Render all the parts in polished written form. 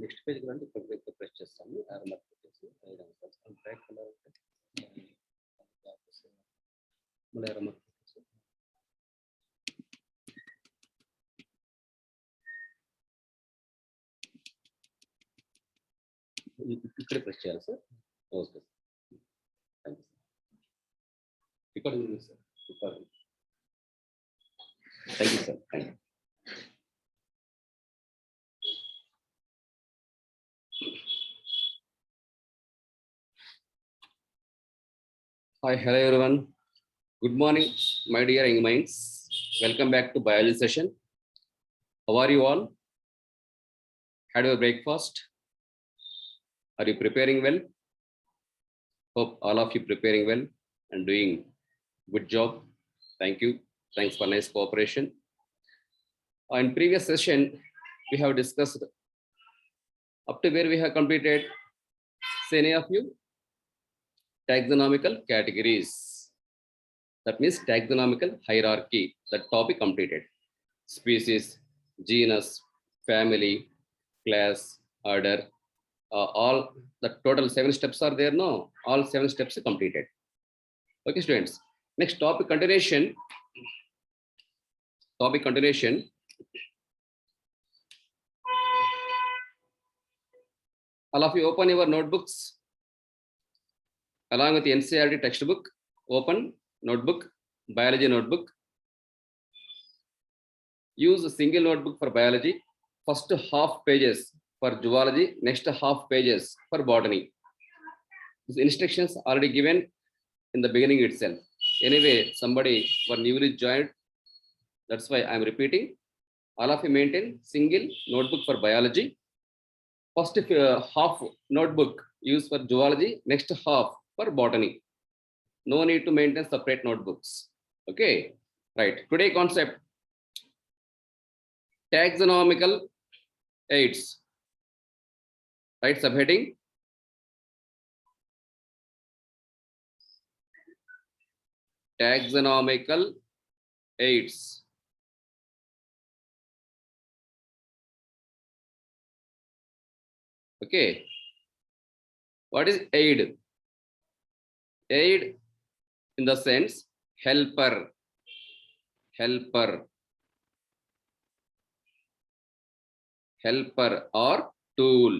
Next పేజ్కి రండి. ఇక్కడ press చేస్తాము. యారో మార్క్ పెట్టేసి బ్రైట్ కలర్ మళ్ళీ యారో మార్క్ పెట్టేసి ఇక్కడే ప్రెస్ చేయాలి sir. Okay sir, thank you sir. ఇక్కడ ఉంది సార్, ఇక్కడ thank you sir, thank you. Hi, hello everyone. Good morning, my dear young minds. Welcome back to biology session. How are you all? Had your breakfast? Are you preparing well? Hope all of you preparing well and doing good job. Thank you. Thanks for nice cooperation. In previous session, we have discussed up to where we have completed. Say any of you? Taxonomical categories. That means taxonomical hierarchy. That topic completed. Species, genus, family, class, order. All the total 7 steps are there. No, all 7 steps are completed. Okay, students. Next topic continuation. Topic continuation. All of you open your notebooks. Along with the NCERT textbook, open notebook, biology notebook. Use a single notebook for biology. First half pages for zoology, next half pages for botany. These instructions already given in the beginning itself. Anyway, somebody were newly joined, that's why I am repeating. All of you maintain single notebook for biology. First half notebook used for zoology, next half for botany. No need to maintain separate notebooks. Okay, right. Today concept, taxonomical aids. Right, subheading. Taxonomical aids. Okay. What is aid? Aid in the sense helper, helper, helper or tool.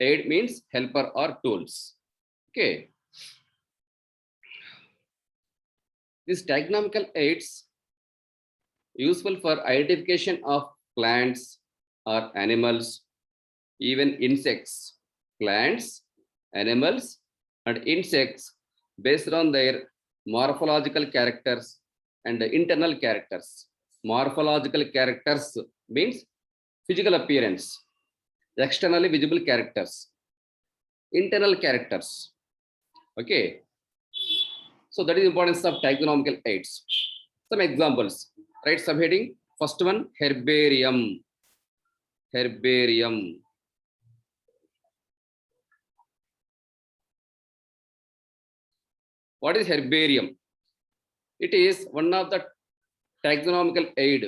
Aid means helper or tools. Okay. These taxonomical aids useful for identification of plants or animals, even insects. Plants, animals and insects based on their morphological characters and internal characters. Morphological characters means physical appearance, externally visible characters, internal characters. Okay, so that is the importance of taxonomical aids. Some examples, right? Subheading, first one, herbarium. Herbarium. What is herbarium? It is one of the taxonomical aid.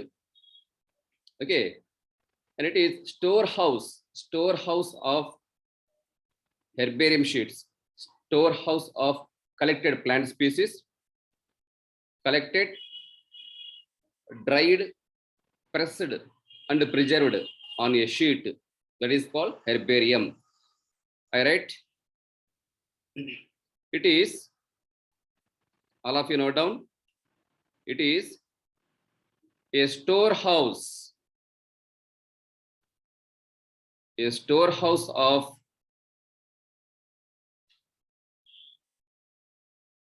Okay, and it is storehouse of herbarium sheets, storehouse of collected plant species, collected, dried, pressed and preserved on a sheet. That is called herbarium. I write, it is, all of you note down, it is a storehouse of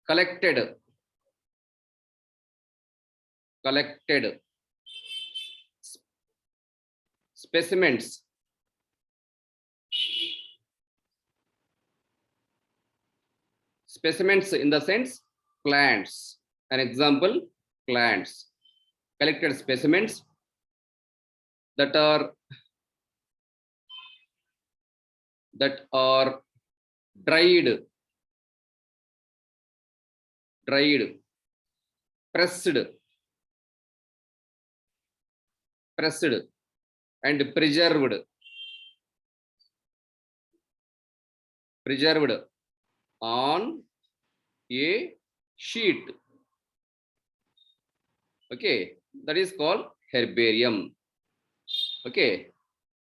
collected specimens, specimens in the sense plants. An example, plants, collected specimens that are dried, pressed and preserved preserved on a sheet. Okay, that is called herbarium. Okay,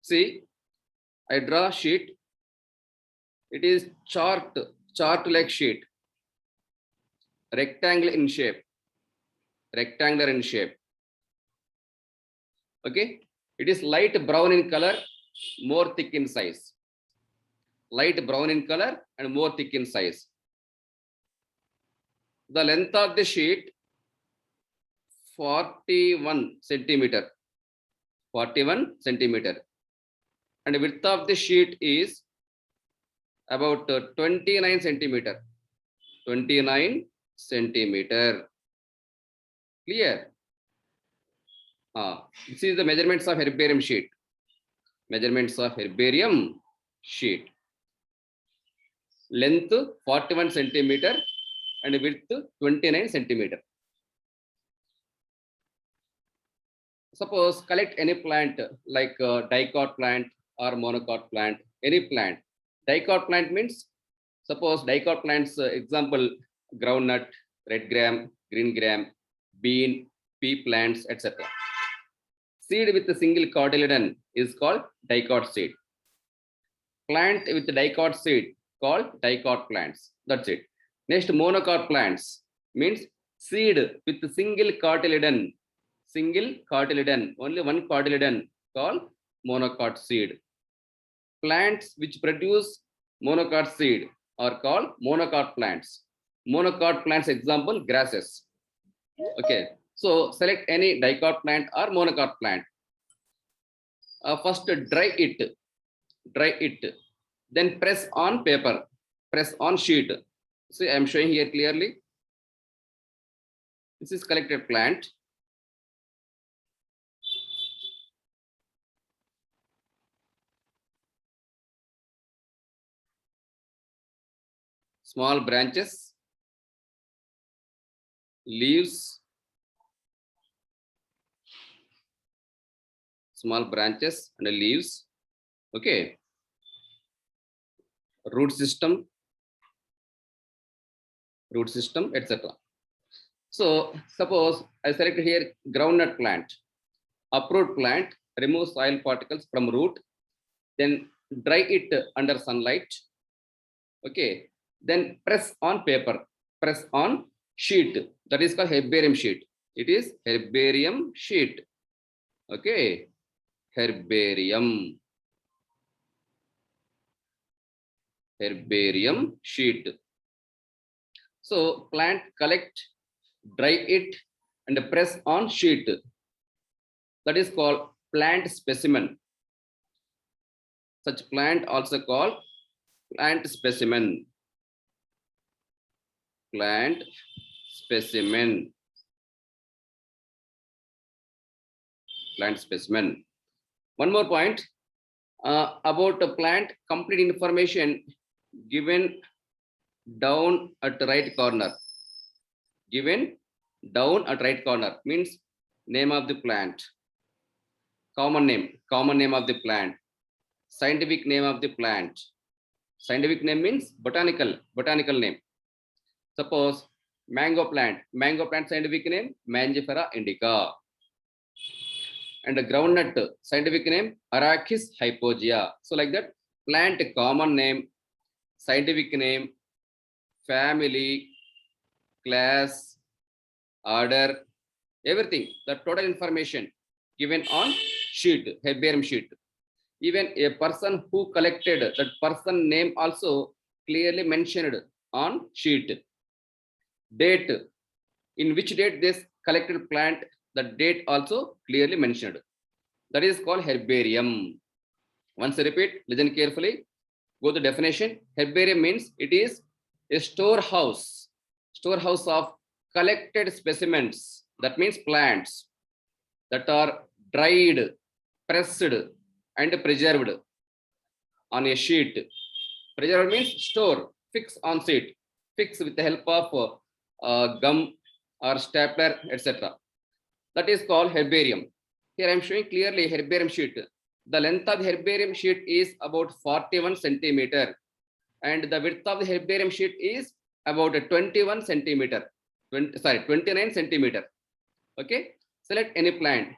see, I draw sheet. It is chart-like sheet, rectangular in shape. Okay, it is light brown in color, more thick in size. Light brown in color and more thick in size. The length of the sheet 41 centimeter. 41 centimeter. And the width of the sheet is about 29 centimeter. 29 centimeter. Clear? This is the measurements of herbarium sheet. Measurements of herbarium sheet. Length 41 centimeter and width 29 centimeter. Suppose collect any plant like dicot plant or monocot plant, any plant. Dicot plant means, suppose dicot plants, example, groundnut, red gram, green gram, bean, pea plants, etc. Seed with a single cotyledon is called dicot seed. Plant with dicot seed called dicot plants. That's it. Next, monocot plants means seed with a single cotyledon. Single cotyledon, only one cotyledon, called monocot seed. Plants which produce monocot seed are called monocot plants. Monocot plants, example, grasses. Okay, so select any dicot plant or monocot plant. First dry it, then press on paper, press on sheet. See, I am showing here clearly. This is collected plant. Small branches, leaves, small branches and leaves. Okay, root system, etc. So suppose I select here groundnut plant. Uproot plant, remove soil particles from root, then dry it under sunlight. Okay, then press on paper, press on sheet. That is called herbarium sheet. It is herbarium sheet. Okay, herbarium sheet. So plant, collect, dry it and press on sheet. That is called plant specimen. Such plant also called plant specimen. Plant specimen. Plant specimen. One more point about a plant, complete information given down at right corner. Given down at right corner means name of the plant, common name of the plant, scientific name of the plant. Scientific name means botanical name. Suppose mango plant scientific name Mangifera indica. And the groundnut scientific name Arachis hypogea. So like that, plant common name, scientific name, family, class, order, everything, the total information given on sheet, herbarium sheet. Even a person who collected, that person name also clearly mentioned on sheet. Date, in which date this collected plant, the date also clearly mentioned. That is called herbarium. Once I repeat, listen carefully. Go to definition. Herbarium means it is a storehouse of collected specimens. That means plants that are dried, pressed and preserved on a sheet. Preserved means store, fix on sheet, fix with the help of gum or stapler, etc. That is called herbarium. Here I am showing clearly herbarium sheet. The length of herbarium sheet is about 41 centimeter. and the width of the herbarium sheet is about 21 centimeter, 29 centimeter. Okay, select any plant,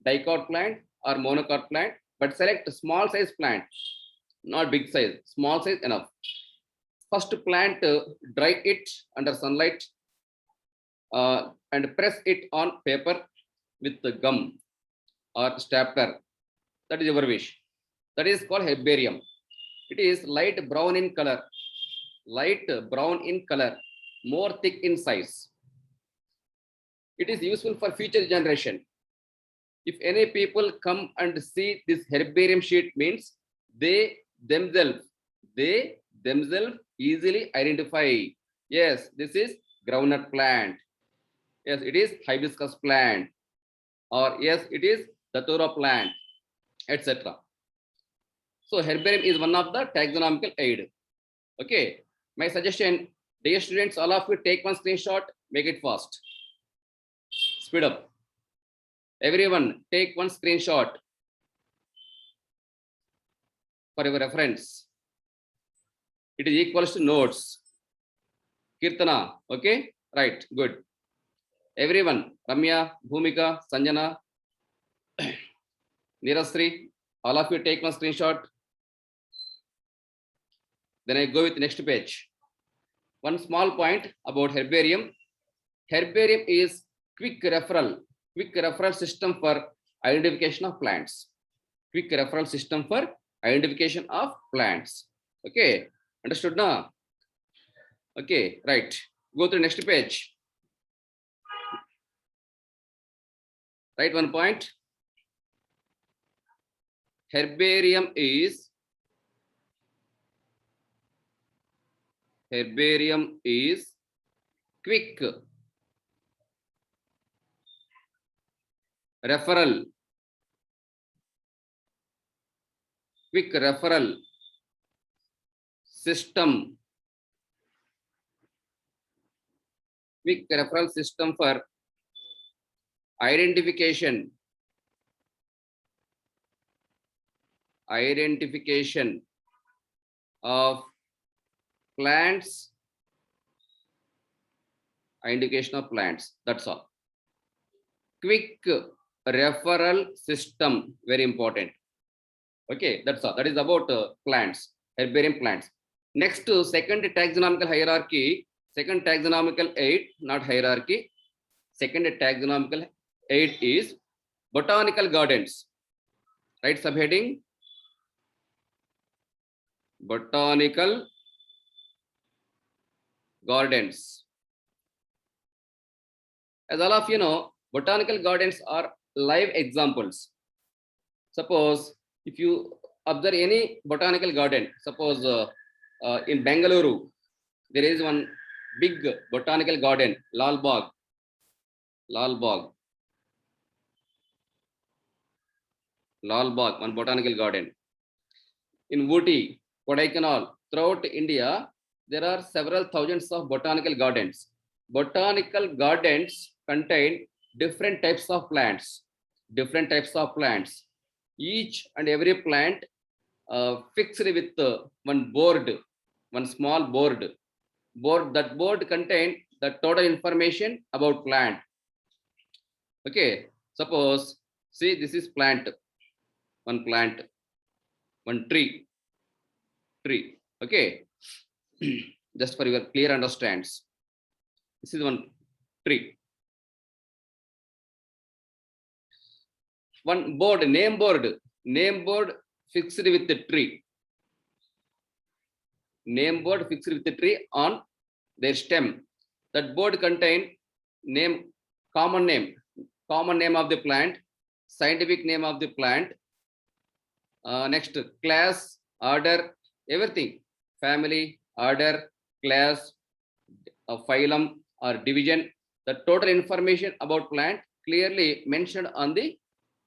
dicot plant or monocot plant, but select a small size plant, not big size, small size enough. First plant, dry it under sunlight and press it on paper with the gum or stapler. That is your wish. That is called herbarium. It is light brown in color, more thick in size. It is useful for future generation. If any people come and see this herbarium sheet, means they themselves easily identify, yes, this is groundnut plant, yes, it is hibiscus plant, or yes, it is datura plant, etc. So herbarium is one of the taxonomical aid. Okay, my suggestion, dear students, all of you take one screenshot, make it fast, speed up. Everyone take one screenshot for your reference. It is equals to notes. Kirtana, okay, right, good. Everyone, Ramya, Bhumika, Sanjana, Nirasri, all of you take one screenshot. Then I go with the next page. One small point about herbarium. Herbarium is quick referral system for identification of plants. Quick referral system for identification of plants. Okay, understood now? Okay, right. Go to the next page. Write one point. Herbarium is quick referral system for identification of plants. That's all. Quick referral system, very important. Okay, that's all. That is about plants, herbarium plants. Next, second taxonomical hierarchy, second taxonomical aid, not hierarchy. Second taxonomical aid is botanical gardens. Right, subheading, botanical gardens. As all of you know, botanical gardens are live examples. Suppose if you observe any botanical garden, suppose in Bengaluru, there is one big botanical garden, Lal Bagh, one botanical garden. In Ooty, Kodaikanal, throughout India, there are several thousands of botanical gardens. Botanical gardens contain different types of plants. Each and every plant fixed with one board, one small board. That board contain the total information about plant. Okay, suppose, see, this is plant, one tree. Okay, just for your clear understands, this is one tree. One board, name board fixed with the tree. Name board fixed with the tree on their stem. That board contain name, common name of the plant, scientific name of the plant, next class, order, everything, family, order, class, phylum or division. The total information about plant clearly mentioned on the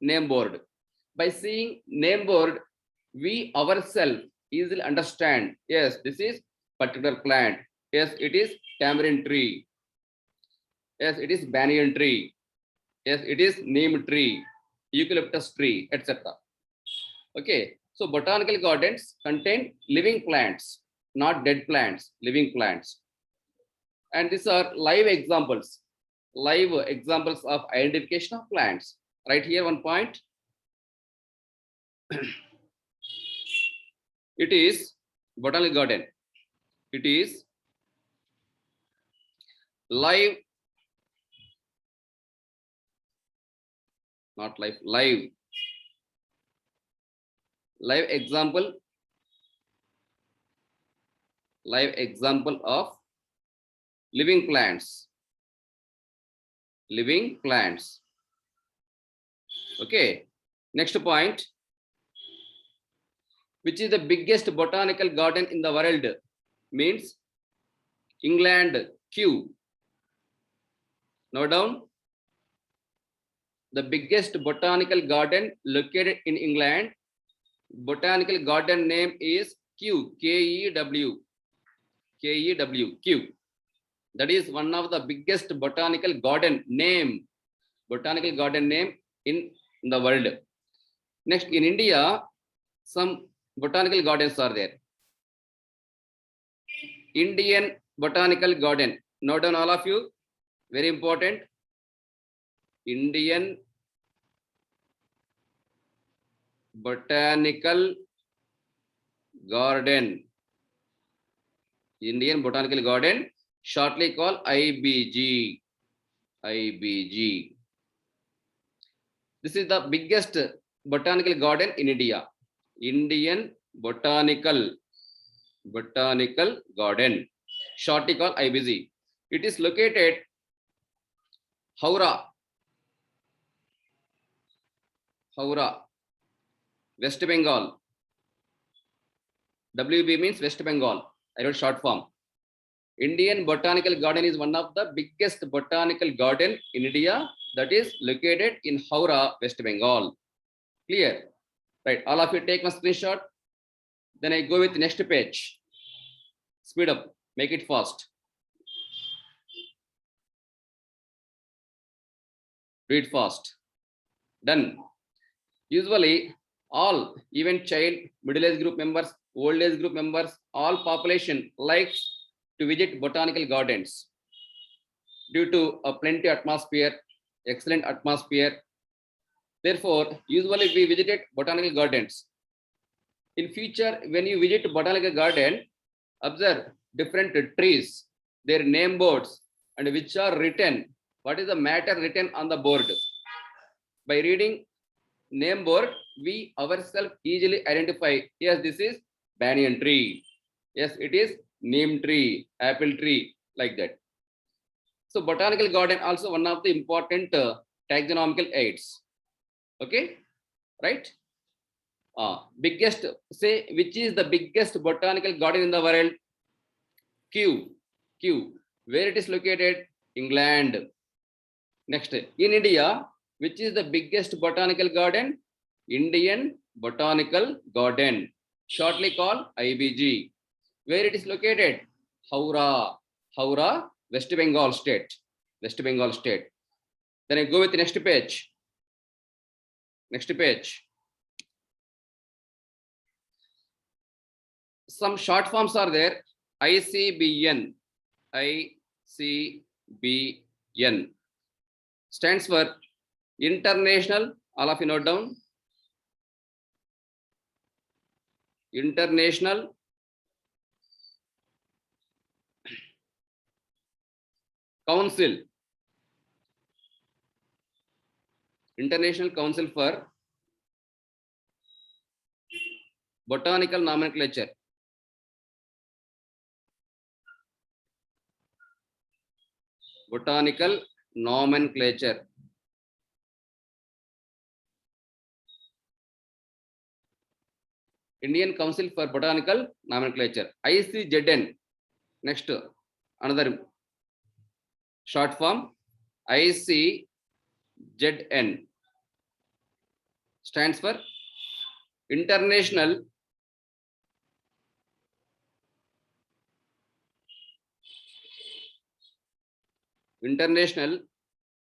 name board. By seeing name board, we ourselves easily understand, yes, this is particular plant, yes, it is tamarind tree, yes, it is banyan tree, yes, it is neem tree, eucalyptus tree, etc. Okay, so botanical gardens contain living plants. not dead plants, living plants. And these are live examples of identification of plants. Right here, one point. It is botanical garden. It is live, not live, live example of living plants. Okay. Next point. Which is the biggest botanical garden in the world? Means England, Kew. Note down. The biggest botanical garden located in England. Botanical garden name is Kew, Kew. Kew. That is one of the biggest botanical garden name in the world. Next, in India, some botanical gardens are there. Indian Botanical Garden. Note down all of you. Very important. Indian Botanical Garden. Indian Botanical Garden, shortly called IBG. This is the biggest botanical garden in India. Indian Botanical Garden, shortly called IBG. It is located Howrah, West Bengal. WB means West Bengal. I wrote short form. Indian Botanical Garden is one of the biggest botanical garden in India, that is located in Howrah, West Bengal. Clear? Right. All of you take my screenshot. Then I go with next page. Speed up. Make it fast. Read fast. Done. Usually, all, even child, middle age group members, old age group members, all population likes to visit botanical gardens due to a plenty atmosphere, excellent atmosphere. Therefore, usually we visited botanical gardens. In future, when you visit botanical garden, observe different trees, their name boards, and which are written. What is the matter written on the board? By reading name board, we ourselves easily identify, yes, this is banyan tree. Yes, it is neem tree, apple tree, like that. So botanical garden also one of the important taxonomical aids. Okay, right? Biggest, say, which is the biggest botanical garden in the world? Kew. Where it is located? England. Next, in India, which is the biggest botanical garden? Indian Botanical Garden, shortly called IBG. Where it is located? Howrah, West Bengal state. Then I go with the next page. Some short forms are there. ICBN stands for International. All of you note down. International Council. International Council for Botanical Nomenclature. Botanical Nomenclature. Indian Council for Botanical Nomenclature. ICZN. Next, another short form. ICZN stands for International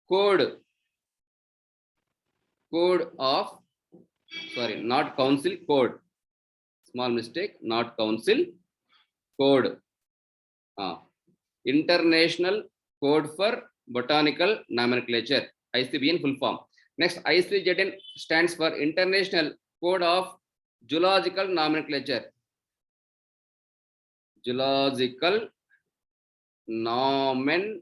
Code of, sorry, not Council, Code. Small mistake, not Council, code. International Code for Botanical Nomenclature, ICBN full form. Next, ICZN stands for International Code of Zoological Nomenclature. Zoological Nomenclature.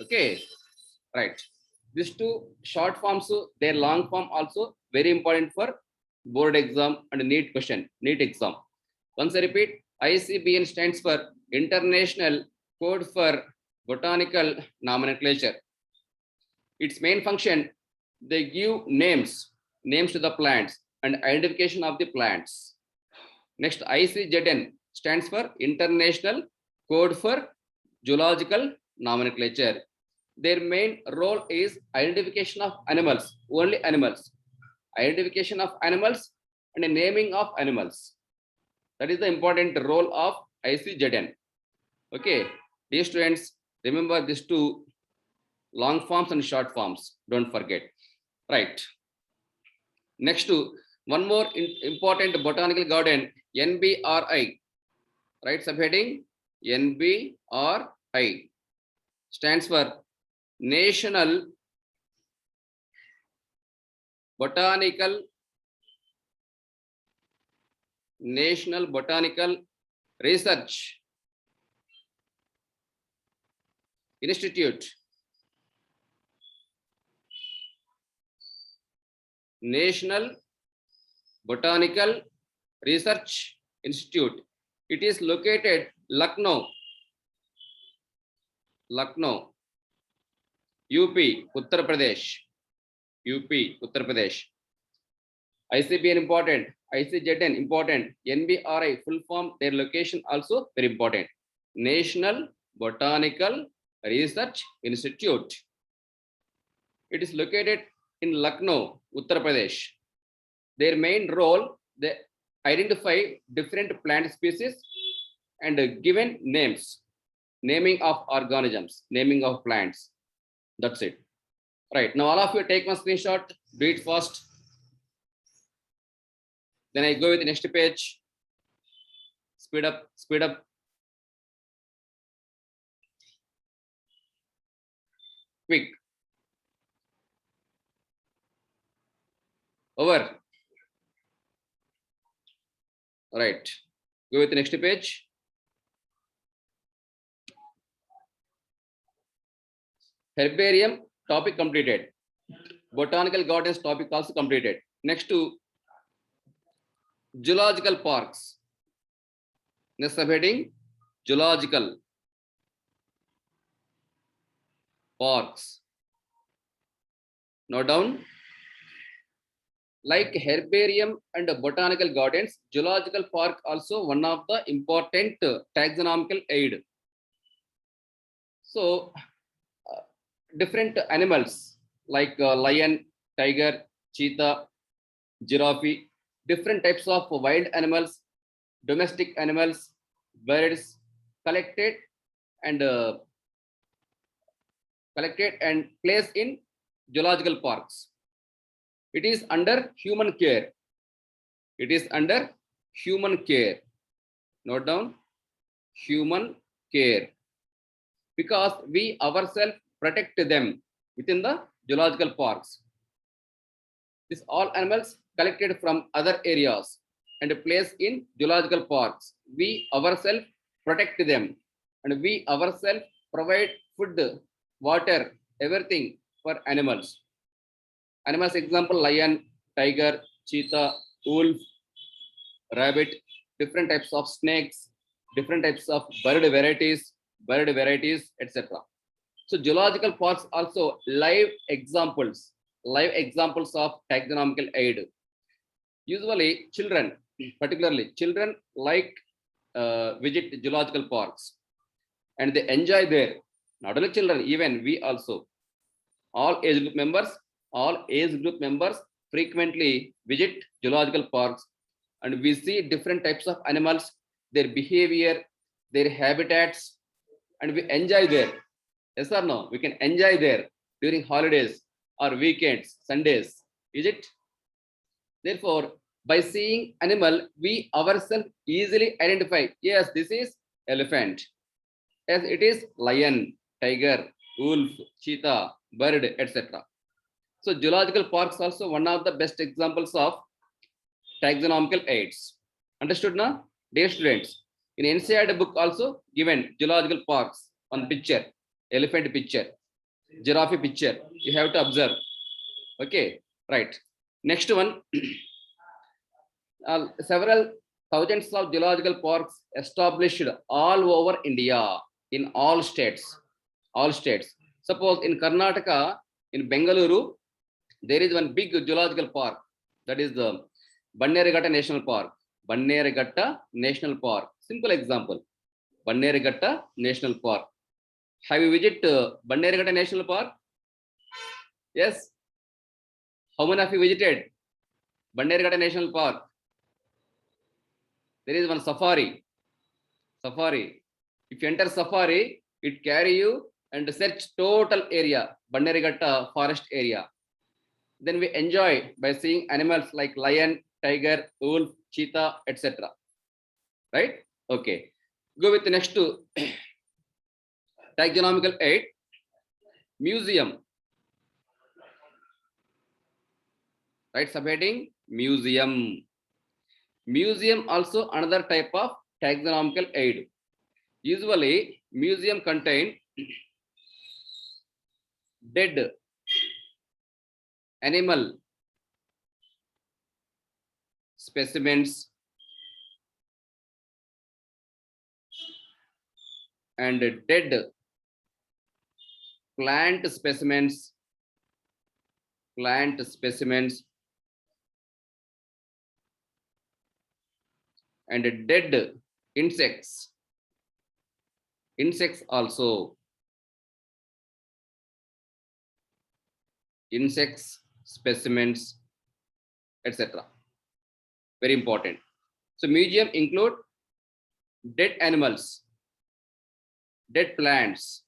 Okay, right. These two short forms, their long form also very important for board exam and NEET question, NEET exam. Once I repeat, ICBN stands for International Code for Botanical Nomenclature. Its main function, they give names to the plants and identification of the plants. Next, ICZN stands for International Code for Zoological Nomenclature. Their main role is identification of animals, only animals. Identification of animals and naming of animals. That is the important role of ICZN. Okay, dear students, remember these two long forms and short forms. Don't forget. Right. Next to one more important botanical garden, NBRI. Right, subheading NBRI stands for National Botanical Research Institute. National Botanical Research Institute. It is located Lucknow, UP, Uttar Pradesh. ICBN important, ICZN important, NBRI full form, their location also very important. National Botanical Research Institute. It is located in Lucknow, Uttar Pradesh. Their main role, they identify different plant species and given names, naming of organisms, naming of plants. That's it. Right, now all of you take one screenshot, do it fast. Then I go with the next page. Speed up. Quick. Over. All right, go with the next page. Herbarium topic completed. Botanical gardens topic also completed. Next to zoological parks. Next subheading, zoological parks. Note down. Like herbarium and botanical gardens, zoological park also one of the important taxonomical aid. So different animals like lion, tiger, cheetah, giraffe, different types of wild animals, domestic animals, birds collected and placed in zoological parks. It is under human care. Note down, human care, because we ourselves protect them within the zoological parks. These all animals collected from other areas and placed in zoological parks. We ourselves protect them and we ourselves provide food, water, everything for animals. Animals example, lion, tiger, cheetah, wolf, rabbit, different types of snakes, different types of bird varieties, etc. So zoological parks also live examples of taxonomical aid. Usually children, particularly children, like visit zoological parks and they enjoy there. Not only children, even we also. All age group members frequently visit zoological parks and we see different types of animals, their behavior, their habitats, and we enjoy there. Yes or no? We can enjoy there during holidays or weekends, Sundays. Is it? Therefore, By seeing animal, we ourselves easily identify, yes, this is elephant, as it is lion, tiger, wolf, cheetah, bird, etc. So zoological parks also one of the best examples of taxonomical aids. Understood now? Dear students, in NCERT book also given zoological parks on picture, elephant picture, giraffe picture. You have to observe. Okay, right. Next one, several thousands of zoological parks established all over India in all states. All states. Suppose in Karnataka, in Bengaluru, there is one big zoological park. That is the Bannerghatta National Park. Bannerghatta National Park. Simple example. Bannerghatta National Park. Have you visited Bannerghatta National Park? Yes. How many of you visited Bannerghatta National Park? There is one safari. Safari. If you enter safari, it carry you and search total area, Bannerghatta forest area. Then we enjoy by seeing animals like lion, tiger, wolf, cheetah, etc. Right? Okay. Go with the next to taxonomical aid. Museum. Right? Subheading museum. Museum also another type of taxonomical aid. Usually, museum contain dead animal specimens and dead plant specimens and dead insects also, insects specimens, etc. Very important. So museum include dead animals, dead plants,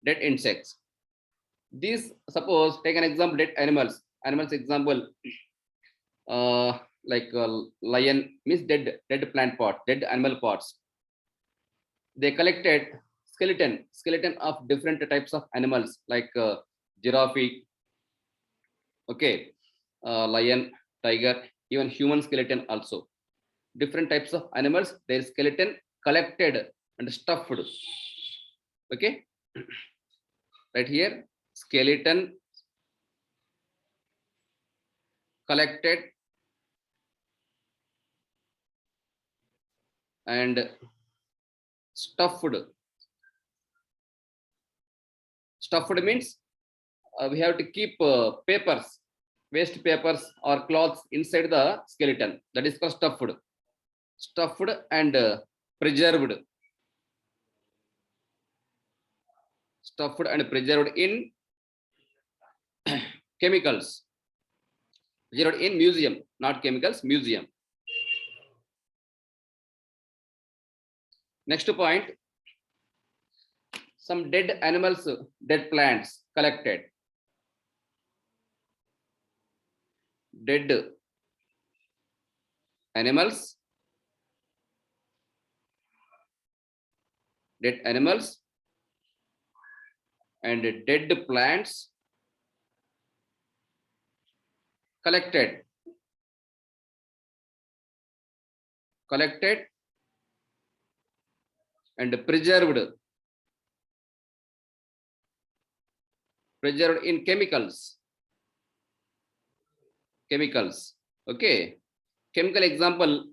dead insects. These, suppose take an example, dead animals example, like lion means dead plant part, dead animal parts. They collected skeleton of different types of animals like giraffe, okay, lion, tiger, even human skeleton also. Different types of animals, their skeleton collected and stuffed. Okay, right here, skeleton collected and stuffed. Stuffed means we have to keep papers, waste papers or cloths inside the skeleton. That is called stuffed. Stuffed and preserved. Stuffed and preserved in chemicals. Preserved in museum, not chemicals, museum. Next point, some dead animals, dead plants collected. Dead animals, and dead plants collected and preserved in chemicals. Okay, chemical example,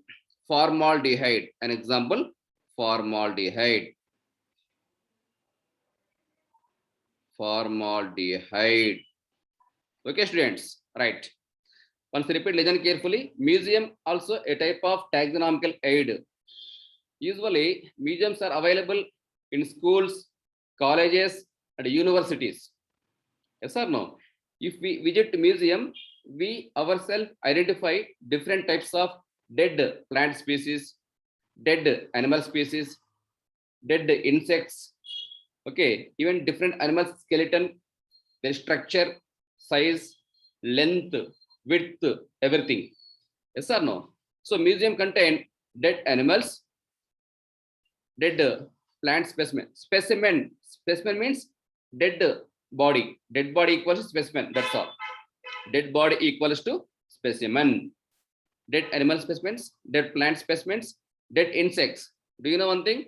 formaldehyde. An example, formaldehyde. Okay, students, right. Once repeat, listen carefully. Museum also a type of taxonomical aid. Usually, museums are available in schools, colleges, and universities. Yes or no? If we visit museum, we ourselves identify different types of dead plant species, dead animal species, dead insects. Okay, even different animal skeleton, their structure, size, length, width, everything. Yes or no? So museum contain dead animals, dead plant specimen. Specimen means dead body. Dead body equals to specimen. That's all. Dead body equals to specimen. Dead animal specimens, dead plant specimens, dead insects. Do you know one thing?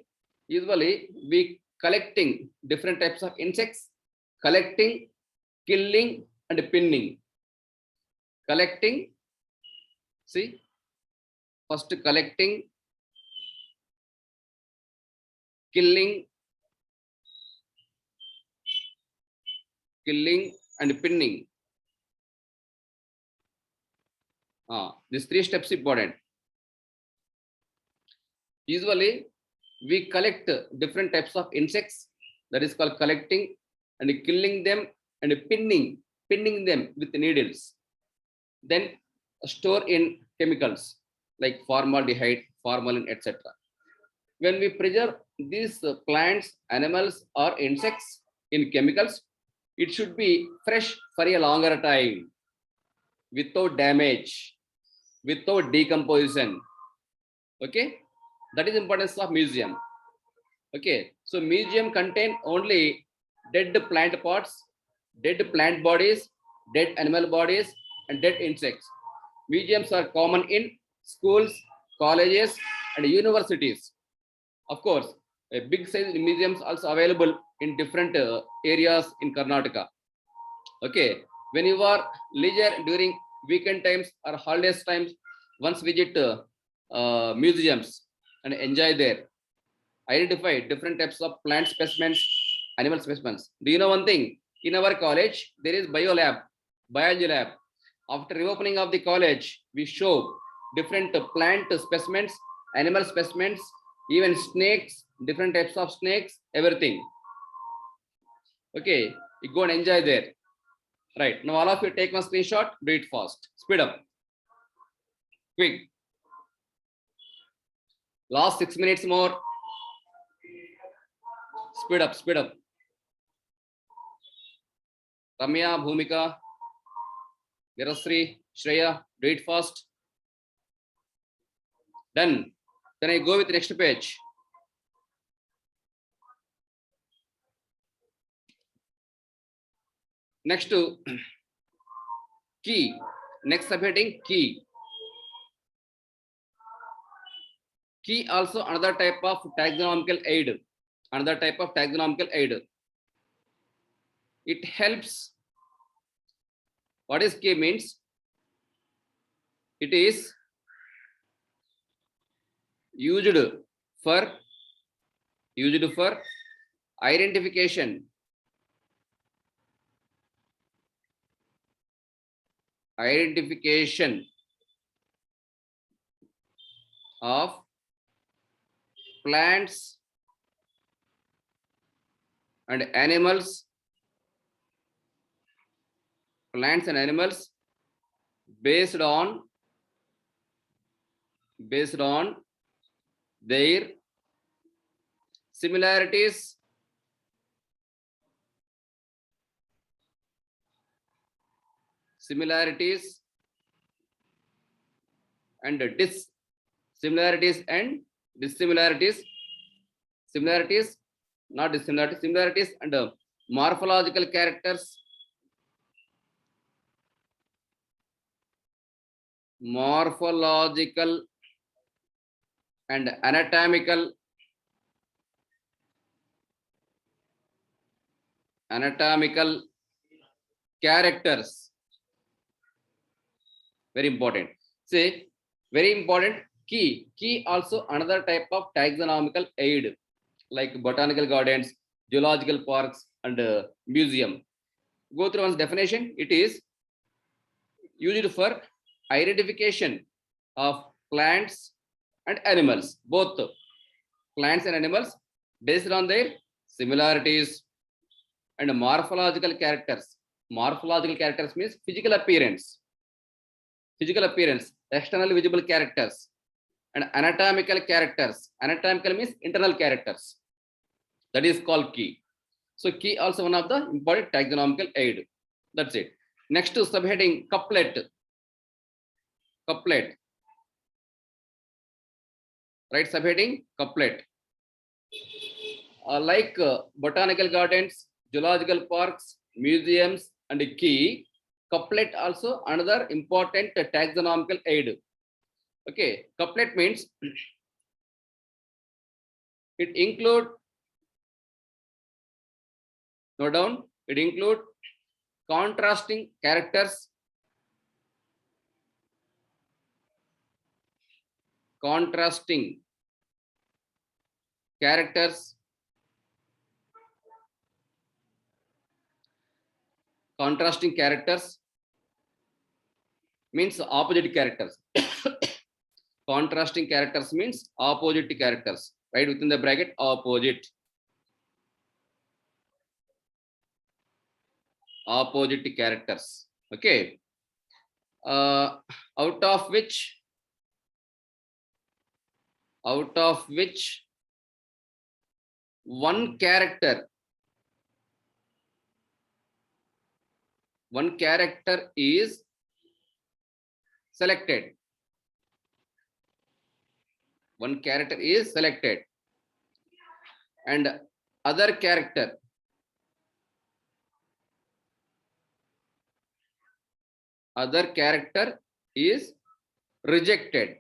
Usually we collecting different types of insects, collecting, killing, and pinning. Collecting, see, first collecting, killing, and pinning. These three steps important. Usually we collect different types of insects, that is called collecting, and killing them and pinning them with needles. Then store in chemicals like formaldehyde, formalin, etc. When we preserve these plants, animals, or insects in chemicals, it should be fresh for a longer time, without damage, without decomposition. Okay, that is importance of museum. Okay, so museum contain only dead plant parts, dead plant bodies, dead animal bodies, and dead insects. Museums are common in schools, colleges, and universities. Of course, a big size museums also available in different areas in Karnataka. Okay, when you are leisure during weekend times or holidays times, once visit museums and enjoy there. Identify different types of plant specimens, animal specimens. Do you know one thing? In our college, there is biology lab. After reopening of the college, we show different plant specimens, animal specimens, even snakes, different types of snakes, everything. Okay, you go and enjoy there. Right, now all of you take one screenshot, do it fast, speed up, quick. Last 6 minutes more. Speed up, speed up. Ramya, Bhumika, Virasri, Shreya, do it fast. Done. Then I go with the next page. Next to key. Next subheading, key. Key also another type of taxonomical aid. Another type of taxonomical aid. It helps. What is key means? It is used for identification of plants and animals, based on their similarities and dissimilarities and dissimilarities, not dissimilarities, similarities and morphological characters, morphological and anatomical characters. Very important. Say, very important. Key also another type of taxonomical aid, like botanical gardens, zoological parks, and museum. Go through one's definition. It is used for identification of plants and animals, both plants and animals, based on their similarities and morphological characters. Morphological characters means physical appearance, external visible characters, and anatomical characters. Anatomical means internal characters. That is called key. So key also one of the important taxonomical aid. That's it. Next to subheading couplet. Right subheading couplet. Like botanical gardens, zoological parks, museums, and key, couplet also another important taxonomical aid. Okay, couplet means it include, note down, it include contrasting characters, contrasting characters, contrasting characters means opposite characters. Contrasting characters means opposite characters, right? Within the bracket, opposite. Opposite characters. Okay. Out of which one character is selected. One character is selected, and other character is rejected.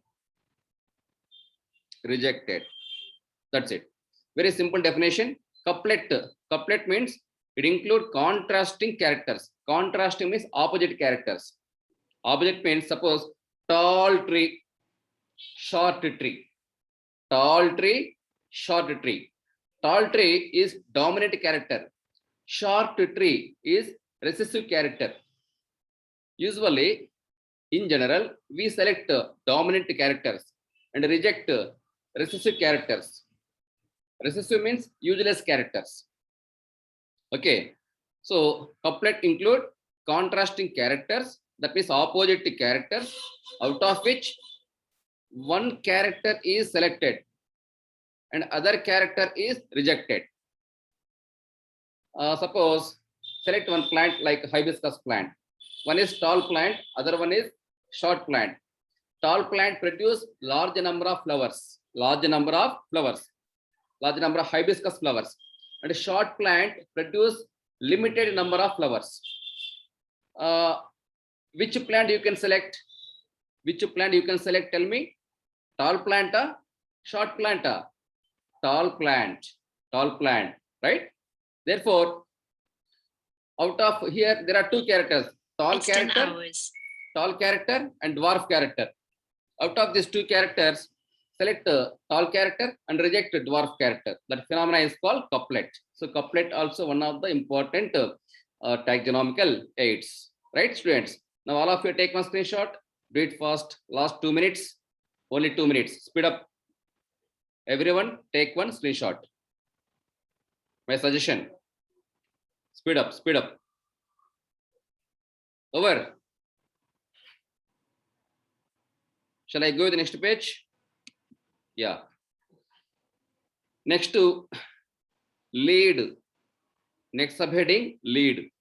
That's it. Very simple definition. Couplet means it includes contrasting characters. Contrasting means opposite characters. Opposite means, suppose tall tree, short tree. Tall tree, short tree. Tall tree is dominant character. Short tree is recessive character. Usually, in general, we select dominant characters and reject recessive characters. Recessive means useless characters. Okay. So couplet include contrasting characters, that means opposite characters, out of which one character is selected and other character is rejected. Suppose select one plant like hibiscus plant. One is tall plant, other one is short plant. Tall plant produce large number of flowers, large number of hibiscus flowers, and short plant produce limited number of flowers. Which plant you can select? Tell me. Tall plant, short plant, tall plant, right? Therefore, out of here there are two characters: tall character and dwarf character. Out of these two characters, select tall character and reject dwarf character. That phenomena is called couplet. So couplet also one of the important taxonomical aids, right, students? Now all of you take one screenshot. Do it fast. Last 2 minutes. Only 2 minutes. Speed up. Everyone take one screenshot. My suggestion. Speed up. Over. Shall I go to the next page? Yeah. Next to lead. Next subheading, lead.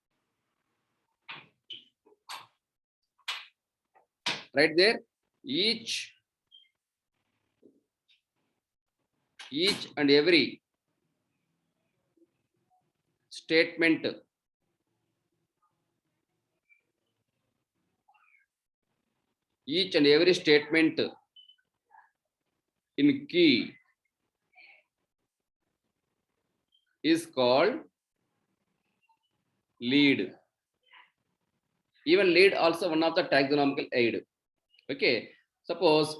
Right there, each and every statement in key is called lead. Even lead also one of the taxonomical aid. Okay, suppose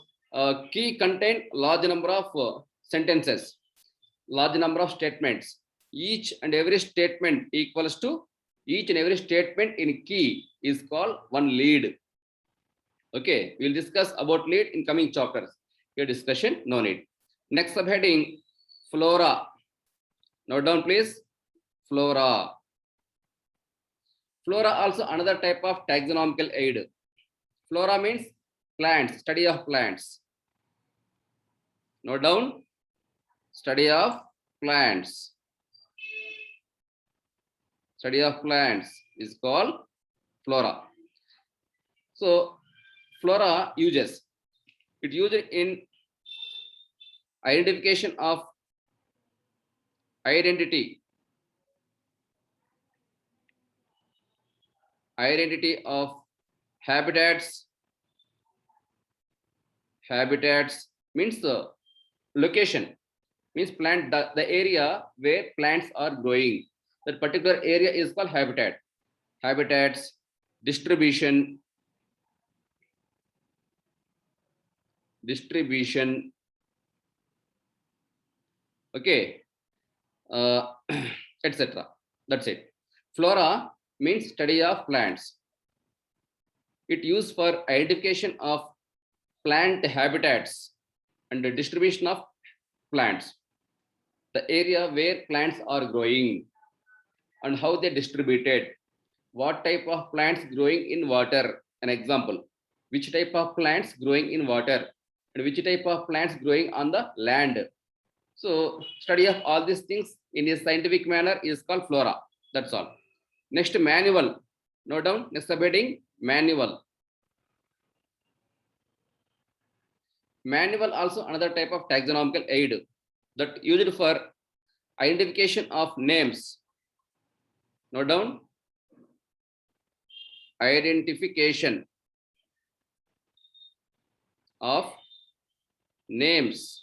key contain large number of sentences, large number of statements. Each and every statement equals to each and every statement in key is called one lead. Okay, we'll discuss about lead in coming chapters. Your discussion, no need. Next subheading, flora. Note down, please. Flora. Flora also another type of taxonomical aid. Flora means plants, study of plants. Note down, study of plants. Study of plants is called flora. So flora uses, it used in Identification of identity of habitats. Habitats means the location, means plant, the area where plants are growing. That particular area is called habitat. Habitats, distribution, okay, uh, etc. That's it. Flora means study of plants. It used for identification of plant habitats and the distribution of plants, the area where plants are growing and how they distributed, what type of plants growing in water, an example, which type of plants growing in water and which type of plants growing on the land. So study of all these things in a scientific manner is called flora. That's all. Next, manual. Note down, next subheading, manual. Manual also another type of taxonomical aid that used for identification of names. Note down, identification of names,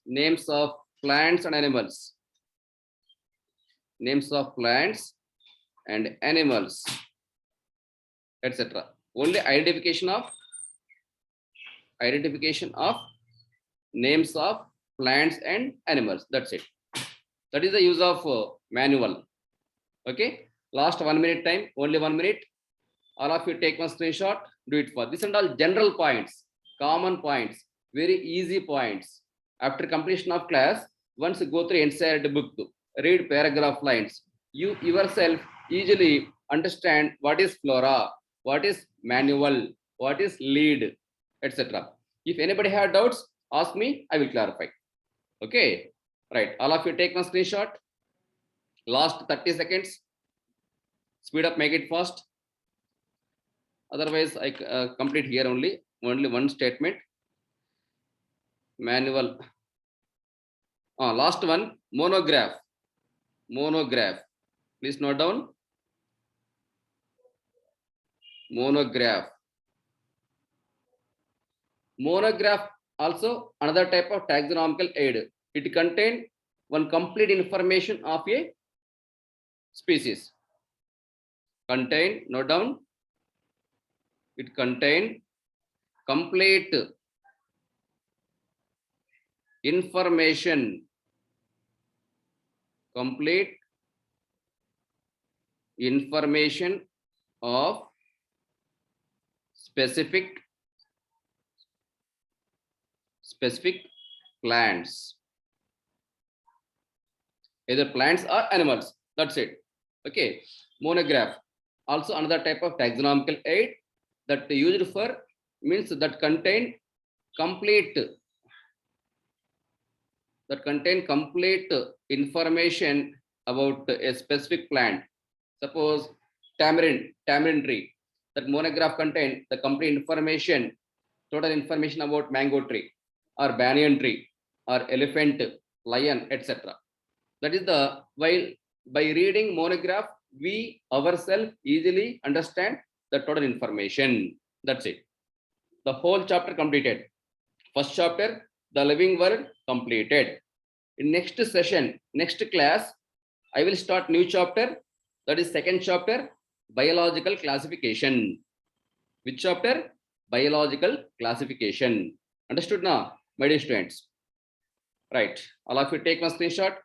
names of plants and animals, names of plants and animals, etc. Only identification of names of plants and animals. That's it. That is the use of manual. Okay. Last 1 minute time, only 1 minute. All of you take one screenshot, do it for this and all general points, common points, very easy points. After completion of class, once you go through entire book, read paragraph lines, you yourself easily understand what is flora, what is manual, what is lead, etc. If anybody had doubts, ask me, I will clarify. Okay, right. All of you take one screenshot. Last 30 seconds. Speed up, make it fast. Otherwise, I complete here only one statement. Manual. Last one, monograph. Monograph. Please note down. Monograph. Monograph also another type of taxonomical aid. It contains one complete information of a species. Contain, note down. It contains complete information, of specific plants, either plants or animals. That's it. Okay. Monograph also another type of taxonomical aid that used for means that contain complete information about a specific plant. Suppose tamarind tree. That monograph contain the complete information, total information about mango tree or banyan tree or elephant, lion, etc. That is the while by reading monograph, we ourselves easily understand the total information. That's it. The whole chapter completed. First chapter, the living world, completed. In next session, next class, I will start new chapter. That is second chapter, biological classification. Which chapter? Biological classification. Understood now, my dear students? Right. All of you take one screenshot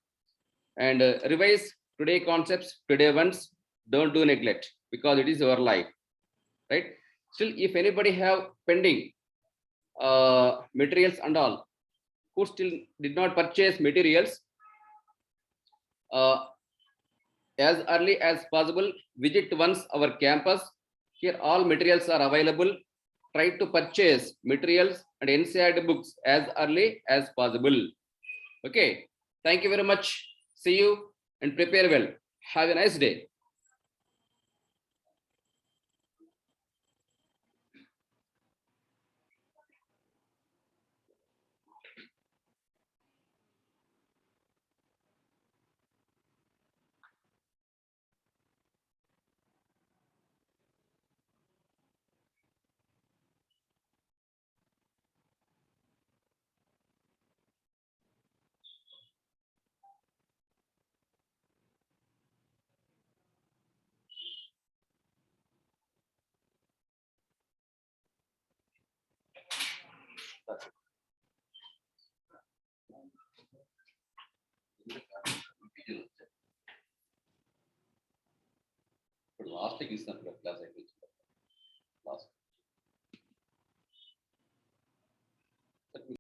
and revise today concepts, today ones. Don't do neglect because it is your life. Right. Still, if anybody have pending materials and all, who still did not purchase materials, as early as possible, visit once our campus. Here all materials are available. Try to purchase materials and NCERT books as early as possible. Okay. Thank you very much. See you and prepare well. Have a nice day. ఇప్పుడు last ఇస్తాను class అయిపోయింది.